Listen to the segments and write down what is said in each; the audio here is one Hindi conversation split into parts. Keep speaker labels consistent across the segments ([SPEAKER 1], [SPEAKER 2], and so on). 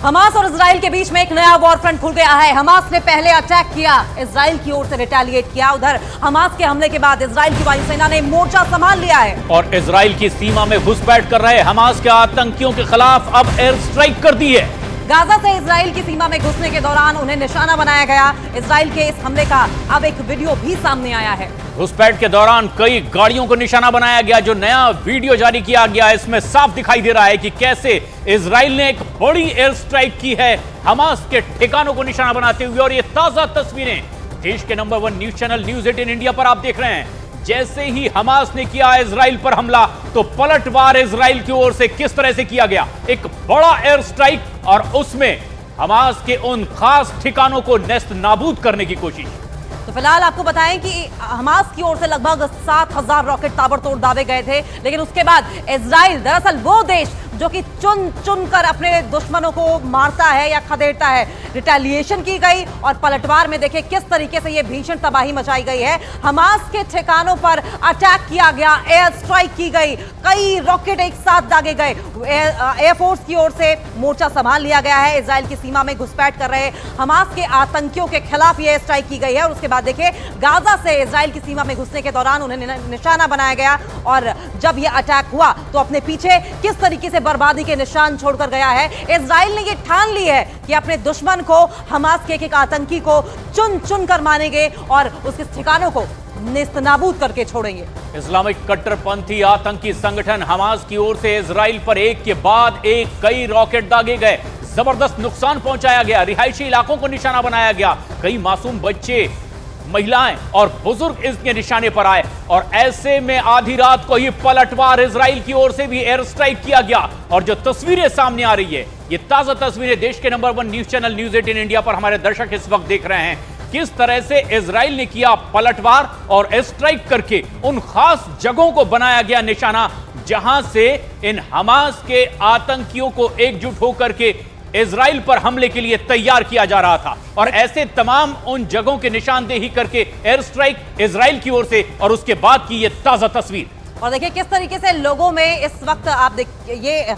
[SPEAKER 1] हमास और इजराइल के बीच में एक नया वॉर फ्रंट खुल गया है। हमास ने पहले अटैक किया, इजराइल की ओर से रिटेलिएट किया। उधर हमास के हमले के बाद इजराइल की वायुसेना ने मोर्चा संभाल लिया है
[SPEAKER 2] और इजराइल की सीमा में घुसपैठ कर रहे हमास के आतंकियों के खिलाफ अब एयर स्ट्राइक कर दी है।
[SPEAKER 1] गाजा से इजराइल की सीमा में घुसने के दौरान उन्हें निशाना बनाया गया। इजराइल के इस हमले का अब एक वीडियो भी सामने आया है।
[SPEAKER 2] घुसपैठ के दौरान कई गाड़ियों को निशाना बनाया गया। जो नया वीडियो जारी किया गया इसमें साफ दिखाई दे रहा है कि कैसे इजराइल ने एक बड़ी एयर स्ट्राइक की है हमास के ठिकानों को निशाना बनाते हुए। और ये ताजा तस्वीरें देश के number 1 news channel news 18 India पर आप देख रहे हैं। जैसे ही हमास ने किया इजराइल पर हमला तो पलटवार इजराइल की ओर से किस तरह से किया गया, एक बड़ा एयर स्ट्राइक और उसमें हमास के उन खास ठिकानों को नेस्त नाबूद करने की कोशिश।
[SPEAKER 1] तो फिलहाल आपको बताएं कि हमास की ओर से लगभग 7,000 रॉकेट ताबड़तोड़ दागे गए थे, लेकिन उसके बाद इजराइल दरअसल वो देश जो कि चुन चुन कर अपने दुश्मनों को मारता है या खदेड़ता है, रिटेलिएशन की गई और पलटवार में देखिए किस तरीके से ये भीषण तबाही मचाई गई है। हमास के ठिकानों पर अटैक किया गया, एयर स्ट्राइक की गई, कई रॉकेट एक साथ दागे गए। एयरफोर्स की ओर से मोर्चा संभाल लिया गया है। इजराइल की सीमा में घुसपैठ कर रहे हमास के आतंकियों के खिलाफ ये स्ट्राइक की गई है। और उसके बाद देखिए गाजा से इजराइल की सीमा में घुसने के दौरान उन्हें निशाना बनाया गया और जब यह अटैक हुआ तो अपने पीछे किस तरीके से बर्बादी के निशान छोड़कर गया है। इजराइल ने यह ठान ली है कि अपने दुश्मन को, हमास के एक आतंकी को चुन चुन कर मारेंगे और उसके ठिकानों को नेस्तनाबूद करके छोड़ेंगे।
[SPEAKER 2] इस्लामिक कट्टरपंथी आतंकी संगठन हमास की ओर से इजराइल पर एक के बाद एक कई रॉकेट दागे गए, जबरदस्त नुकसान पहुंचाया गया, रिहायशी इलाकों को निशाना बनाया गया, कई मासूम बच्चे, महिलाएं और बुजुर्ग इसके निशाने पर आए। और ऐसे में आधी रात को ही पलटवार इजराइल की ओर से भी एयर स्ट्राइक किया गया। और जो तस्वीरें सामने आ रही है, ये ताजा तस्वीरें देश के number 1 news channel news 18 India पर हमारे दर्शक इस वक्त देख रहे हैं। किस तरह से इजराइल ने किया पलटवार और एयर स्ट्राइक करके उन खास जगहों को बनाया गया निशाना जहां से इन हमास के आतंकियों को एकजुट होकर के इजराइल पर हमले के लिए तैयार किया जा रहा था। और ऐसे तमाम उन जगहों के निशानदेही करके एयर स्ट्राइक इजराइल की ओर से और उसके बाद की ये ताजा तस्वीर।
[SPEAKER 1] और देखिए किस तरीके से लोगों में इस वक्त आप ये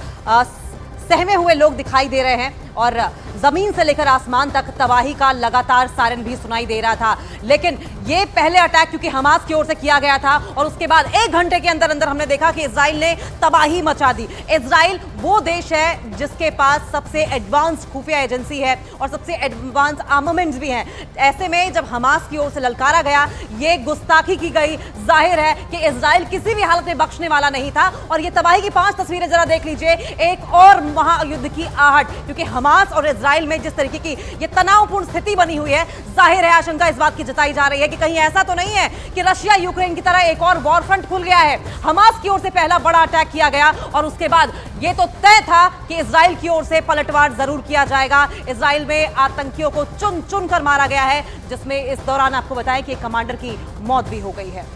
[SPEAKER 1] सहमे हुए लोग दिखाई दे रहे हैं और जमीन से लेकर आसमान तक तबाही का लगातार सायरन भी सुनाई दे रहा था। लेकिन ये पहले अटैक क्योंकि हमास की ओर से किया गया था और उसके बाद 1 घंटे के अंदर अंदर हमने देखा कि इजराइल ने तबाही मचा दी। इजराइल वो देश है जिसके पास सबसे एडवांस्ड खुफिया एजेंसी है और सबसे एडवांस आर्मामेंट्स भी हैं। ऐसे में जब हमास की ओर से ललकारा गया, ये गुस्ताखी की गई। जाहिर है कि इजराइल किसी भी हालत में बख्शने वाला नहीं था। और ये तबाही की 5 तस्वीरें जरा देख लीजिए, एक और महायुद्ध की आहट, क्योंकि हमास और इजराइल में जिस तरीके की ये तनावपूर्ण स्थिति बनी हुई है, जाहिर है आशंका इस बात की जताई जा रही है कि कहीं ऐसा तो नहीं है कि रशिया यूक्रेन की तरह एक और वॉर फ्रंट खुल गया है। हमास की ओर से पहला बड़ा अटैक किया गया और उसके बाद ये तो तय था कि इजराइल की ओर से पलटवार जरूर किया जाएगा। इजराइल में आतंकियों को चुन चुन कर मारा गया है, जिसमें इस दौरान आपको बताएं कि एक कमांडर की मौत भी हो गई है।